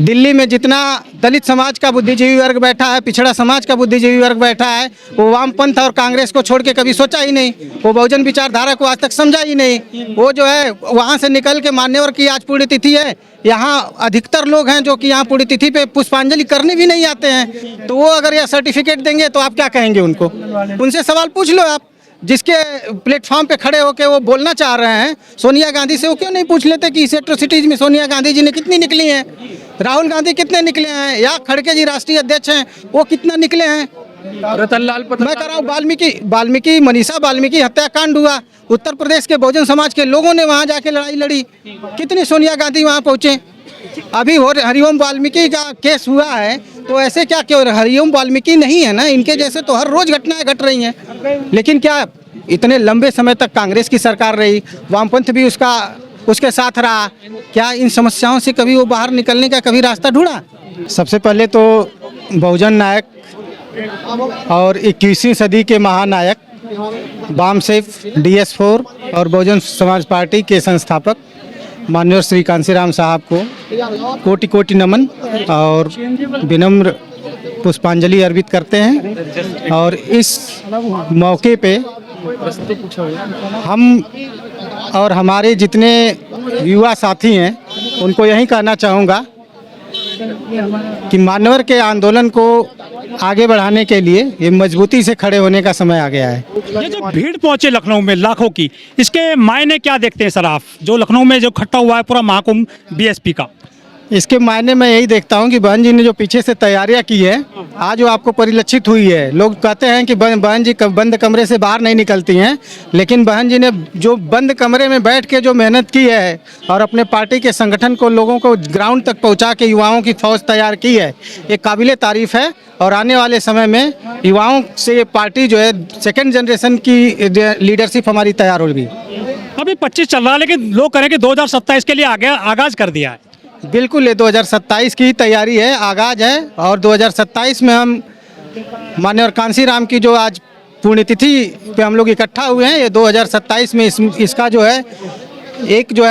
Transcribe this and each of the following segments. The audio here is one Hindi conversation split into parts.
दिल्ली में जितना दलित समाज का बुद्धिजीवी वर्ग बैठा है, पिछड़ा समाज का बुद्धिजीवी वर्ग बैठा है, वो वामपंथ और कांग्रेस को छोड़ के कभी सोचा ही नहीं। वो बहुजन विचारधारा को आज तक समझा ही नहीं। वो जो है वहाँ से निकल के मान्यवर की आज पुण्यतिथि है, यहाँ अधिकतर लोग हैं जो कि यहाँ पुण्यतिथि पे पुष्पांजलि करने भी नहीं आते हैं। तो वो अगर यह सर्टिफिकेट देंगे तो आप क्या कहेंगे उनको? उनसे सवाल पूछ लो आप, जिसके प्लेटफॉर्म पे खड़े होकर वो बोलना चाह रहे हैं। सोनिया गांधी से वो क्यों नहीं पूछ लेते कि इस एट्रोसिटीज में सोनिया गांधी जी ने कितनी निकली हैं, राहुल गांधी कितने निकले हैं, या खड़गे जी राष्ट्रीय अध्यक्ष हैं, वो कितना निकले हैं? रतनलाल मैं कह रहा हूँ वाल्मीकि मनीषा वाल्मीकि हत्याकांड हुआ, उत्तर प्रदेश के बहुजन समाज के लोगों ने वहाँ जाके लड़ाई लड़ी, कितने सोनिया गांधी वहाँ पहुँचे। अभी हरिओम वाल्मीकि का केस हुआ है, तो ऐसे क्या क्यों? हरिओम वाल्मीकि नहीं है ना, इनके जैसे तो हर रोज घटनाएं घट रही हैं। लेकिन क्या इतने लंबे समय तक कांग्रेस की सरकार रही, वामपंथ भी उसके साथ रहा, क्या इन समस्याओं से कभी वो बाहर निकलने का कभी रास्ता ढूंढा? सबसे पहले तो बहुजन नायक और 21वीं सदी के महानायक वामसेफ DS4 और बहुजन समाज पार्टी के संस्थापक माननीय श्री कांसीराम साहब को कोटि कोटि नमन और विनम्र पुष्पांजलि अर्पित करते हैं। और इस मौके पे हम और हमारे जितने युवा साथी हैं उनको यही कहना चाहूँगा कि मानवर के आंदोलन को आगे बढ़ाने के लिए ये मजबूती से खड़े होने का समय आ गया है। ये जो भीड़ पहुंचे लखनऊ में लाखों की, इसके मायने क्या देखते हैं सर आप, जो लखनऊ में जो इकट्ठा हुआ है पूरा महाकुंभ BSP का? इसके मायने मैं यही देखता हूँ कि बहन जी ने जो पीछे से तैयारियां की है, आज वो आपको परिलक्षित हुई है। लोग कहते हैं कि बहन जी बंद कमरे से बाहर नहीं निकलती हैं, लेकिन बहन जी ने जो बंद कमरे में बैठ के जो मेहनत की है और अपने पार्टी के संगठन को, लोगों को ग्राउंड तक पहुँचा के युवाओं की फौज तैयार की है, ये काबिले तारीफ है। और आने वाले समय में युवाओं से ये पार्टी जो है सेकेंड जनरेशन की लीडरशिप हमारी तैयार होगी। अभी 25 चल रहा है, लेकिन लोग कह रहे हैं कि 2027 के लिए आगाज कर दिया है। बिल्कुल, ये 2027 की तैयारी है, आगाज है। और 2027 में हम माननीय कांसीराम की जो आज पुण्यतिथि पे हम लोग इकट्ठा हुए हैं, ये 2027 में इसका जो है एक जो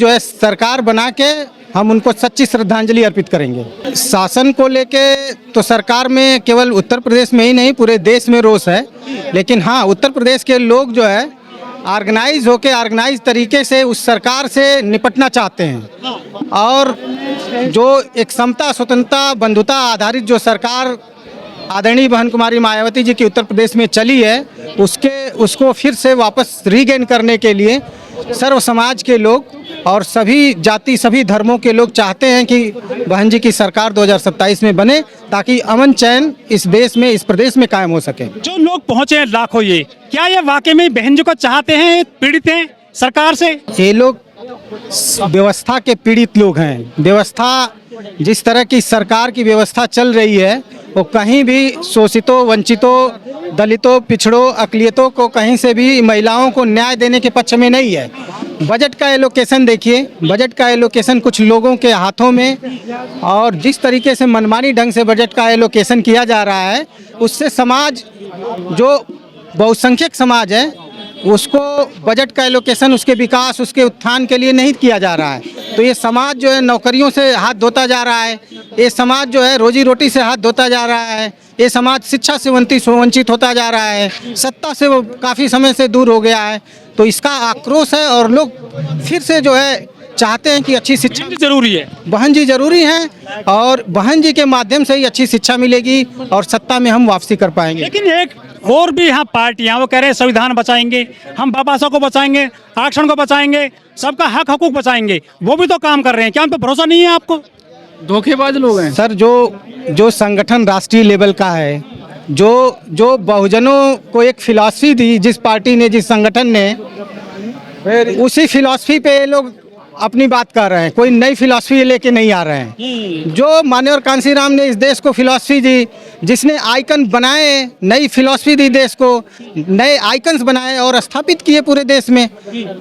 है सरकार बना के हम उनको सच्ची श्रद्धांजलि अर्पित करेंगे। शासन को लेके तो सरकार में केवल उत्तर प्रदेश में ही नहीं, पूरे देश में रोष है। लेकिन हाँ, उत्तर प्रदेश के लोग जो है ऑर्गेनाइज तरीके से उस सरकार से निपटना चाहते हैं। और जो एक समता, स्वतंत्रता, बंधुता आधारित जो सरकार आदरणीय बहन कुमारी मायावती जी की उत्तर प्रदेश में चली है, उसको फिर से वापस रीगेन करने के लिए सर्व समाज के लोग और सभी जाति, सभी धर्मों के लोग चाहते हैं कि बहन जी की सरकार 2027 में बने, ताकि अमन चैन इस देश में, इस प्रदेश में कायम हो सके। जो लोग पहुंचे हैं लाखों, क्या ये वाकई में बहन जी को चाहते हैं, पीड़ित हैं सरकार से? ये लोग व्यवस्था के पीड़ित लोग हैं। व्यवस्था, जिस तरह की सरकार की व्यवस्था चल रही है, वो कहीं भी शोषितों, वंचितों, दलितों, पिछड़ों, अकलियतों को कहीं से भी महिलाओं को न्याय देने के पक्ष में नहीं है। बजट का एलोकेशन देखिए, बजट का एलोकेशन कुछ लोगों के हाथों में, और जिस तरीके से मनमानी ढंग से बजट का एलोकेशन किया जा रहा है, उससे समाज, जो बहुसंख्यक समाज है, उसको बजट का एलोकेशन, उसके विकास, उसके उत्थान के लिए नहीं किया जा रहा है। तो ये समाज जो है नौकरियों से हाथ धोता जा रहा है, ये समाज जो है रोजी रोटी से हाथ धोता जा रहा है, ये समाज शिक्षा से वंचित होता जा रहा है, सत्ता से वो काफ़ी समय से दूर हो गया है। तो इसका आक्रोश है और लोग फिर से जो है चाहते हैं कि अच्छी शिक्षा जरूरी है, बहन जी जरूरी हैं, और बहन जी के माध्यम से ही अच्छी शिक्षा मिलेगी और सत्ता में हम वापसी कर पाएंगे। लेकिन एक और भी यहाँ पार्टियाँ वो कह रहे हैं संविधान बचाएंगे, हम बाबा साहब को बचाएंगे, आरक्षण को बचाएंगे, सबका हक हकूक बचाएंगे, वो भी तो काम कर रहे हैं। क्या उन पर भरोसा नहीं है आपको? धोखेबाज लोग हैं सर। जो संगठन राष्ट्रीय लेवल का है, जो बहुजनों को एक फिलॉसफी दी, जिस पार्टी ने, जिस संगठन ने, उसी फिलॉसफी पे लोग अपनी बात कर रहे हैं। कोई नई फिलॉसफी लेके नहीं आ रहे हैं। जो माननीय कांसीराम ने इस देश को फिलॉसफी दी, जिसने आइकन बनाए, नई फिलॉसफी दी देश को, नए आइकन्स बनाए और स्थापित किए पूरे देश में,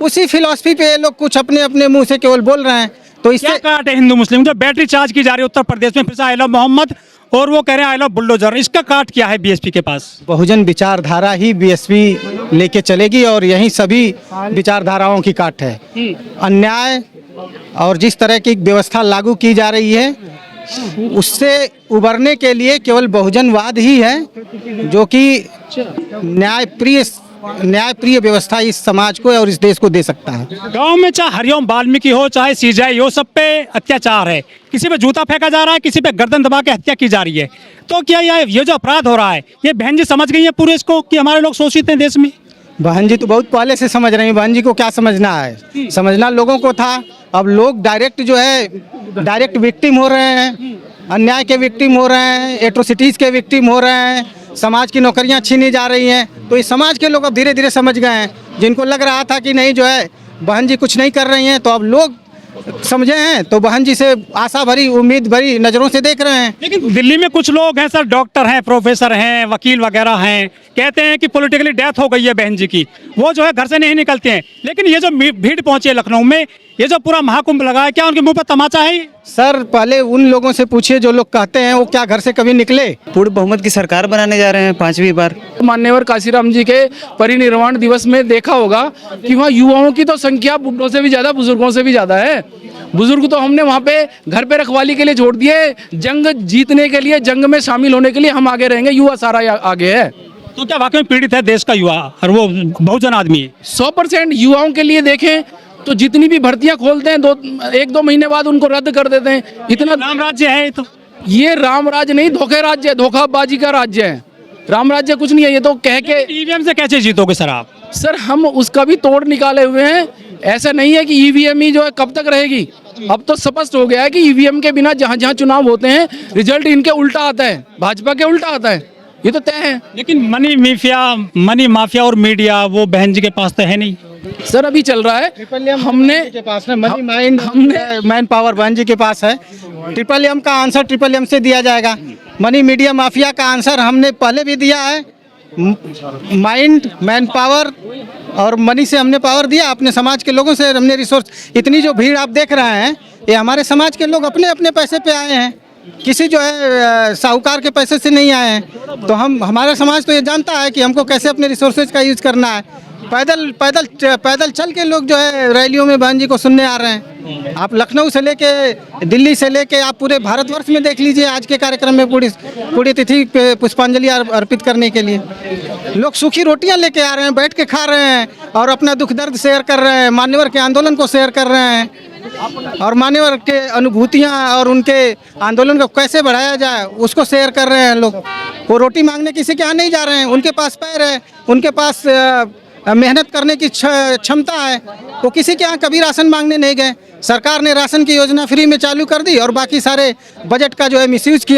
उसी फिलॉसफी पे लोग कुछ अपने अपने मुंह से केवल बोल रहे हैं। तो इससे क्या काट है हिंदू मुस्लिम? जो बैटरी चार्ज की जा रही है उत्तर प्रदेश में, फिर से आई लव मोहम्मद, और वो कह रहे हैं आई लव बुलडोजर, इसका काट क्या है BSP के पास? बहुजन विचारधारा ही BSP लेके चलेगी और यही सभी विचारधाराओं की काट है। अन्याय और जिस तरह की व्यवस्था लागू की जा रही है उससे उबरने के लिए केवल बहुजनवाद ही है जो कि न्यायप्रिय व्यवस्था इस समाज को और इस देश को दे सकता है। गांव में चाहे हरिओम वाल्मीकि हो चाहे सीजाई हो, सब पे अत्याचार है। किसी पे जूता फेंका जा रहा है, किसी पे गर्दन दबा के हत्या की जा रही है। तो क्या ये जो अपराध हो रहा है ये बहन जी समझ गई है पूरे इसको कि हमारे लोग शोषित हैं देश में? बहन जी तो बहुत पहले से समझ रही हैं। बहन जी को क्या समझना है, समझना लोगों को था। अब लोग डायरेक्ट विक्टिम हो रहे हैं, अन्याय के विक्टिम हो रहे हैं, एट्रोसिटीज़ के विक्टिम हो रहे हैं, समाज की नौकरियां छीनी जा रही हैं। तो इस समाज के लोग अब धीरे धीरे समझ गए हैं। जिनको लग रहा था कि नहीं जो है बहन जी कुछ नहीं कर रही हैं, तो अब लोग समझे हैं, तो बहन जी से आशा भरी उम्मीद भरी नज़रों से देख रहे हैं। लेकिन दिल्ली में कुछ लोग हैं सर, डॉक्टर हैं, प्रोफेसर हैं, वकील वगैरह हैं, कहते हैं कि पॉलिटिकली डेथ हो गई है बहन जी की, वो जो है घर से नहीं निकलते हैं। लेकिन ये जो भीड़ पहुंची है लखनऊ में, ये जो पूरा महाकुंभ लगा है, क्या उनके मुंह पर तमाचा है? सर पहले उन लोगों से पूछिए जो लोग कहते हैं वो क्या घर से कभी निकले। पूर्ण बहुमत की सरकार बनाने जा रहे हैं 5वीं बार। मान्यवर काशीराम जी के परिनिर्वाण दिवस में देखा होगा कि वहाँ युवाओं की तो संख्या बुढ़ों से भी ज्यादा, बुजुर्गों से भी ज्यादा है। बुजुर्ग तो हमने वहाँ पे घर पे रखवाली के लिए छोड़ दिए, जंग जीतने के लिए, जंग में शामिल होने के लिए हम आगे रहेंगे, युवा सारा आगे है। तो क्या वाकई में पीड़ित है देश का युवा और वो बहुजन आदमी है? 100% युवाओं के लिए देखें तो जितनी भी भर्तियां खोलते हैं 1-2 महीने बाद उनको रद्द कर देते हैं। इतना राम राज्य है तो ये राम राज्य नहीं, धोखे राज्य है, धोखाबाजी का राज्य है। राम राज्य कुछ नहीं है। ये तो कह के ईवीएम से कैसे जीतोगे सर आप? सर हम उसका भी तोड़ निकाले हुए हैं। ऐसा नहीं है कि ईवीएम ही जो है कब तक रहेगी। अब तो स्पष्ट हो गया है कि ईवीएम के बिना जहां जहां चुनाव होते हैं रिजल्ट इनके उल्टा आता है, भाजपा के उल्टा आता है, ये तो तय है। लेकिन मनी माफिया और मीडिया वो बहन जी के पास तो है नहीं सर। अभी चल रहा है, हमने के पास है हमने मैन पावर बहन जी के पास है। ट्रिपल एम का आंसर ट्रिपल एम से दिया जाएगा। मनी मीडिया माफिया का आंसर हमने पहले भी दिया है। माइंड, मैन पावर और मनी से हमने पावर दिया। अपने समाज के लोगों से हमने रिसोर्स। इतनी जो भीड़ आप देख रहे हैं ये हमारे समाज के लोग अपने अपने पैसे पे आए हैं, किसी जो है साहूकार के पैसे से नहीं आए हैं। तो हमारा समाज तो ये जानता है कि हमको कैसे अपने रिसोर्सेज का यूज़ करना है। पैदल चल के लोग जो है रैलियों में बहन जी को सुनने आ रहे हैं। आप लखनऊ से लेके दिल्ली से लेके आप पूरे भारतवर्ष में देख लीजिए आज के कार्यक्रम में पूरी तिथि पे पुष्पांजलि अर्पित करने के लिए लोग सूखी रोटियां लेके आ रहे हैं, बैठ के खा रहे हैं और अपना दुख दर्द शेयर कर रहे हैं, मान्यवर के आंदोलन को शेयर कर रहे हैं और मान्यवर के अनुभूतियां और उनके आंदोलन को कैसे बढ़ाया जाए उसको शेयर कर रहे हैं। लोग वो रोटी मांगने किसी के यहाँ नहीं जा रहे हैं, उनके पास पैर है, उनके पास मेहनत करने की क्षमता है, वो किसी के यहाँ कभी राशन मांगने नहीं गए। सरकार ने राशन की योजना फ्री में चालू कर दी और बाकी सारे बजट का जो है मिसयूज किया।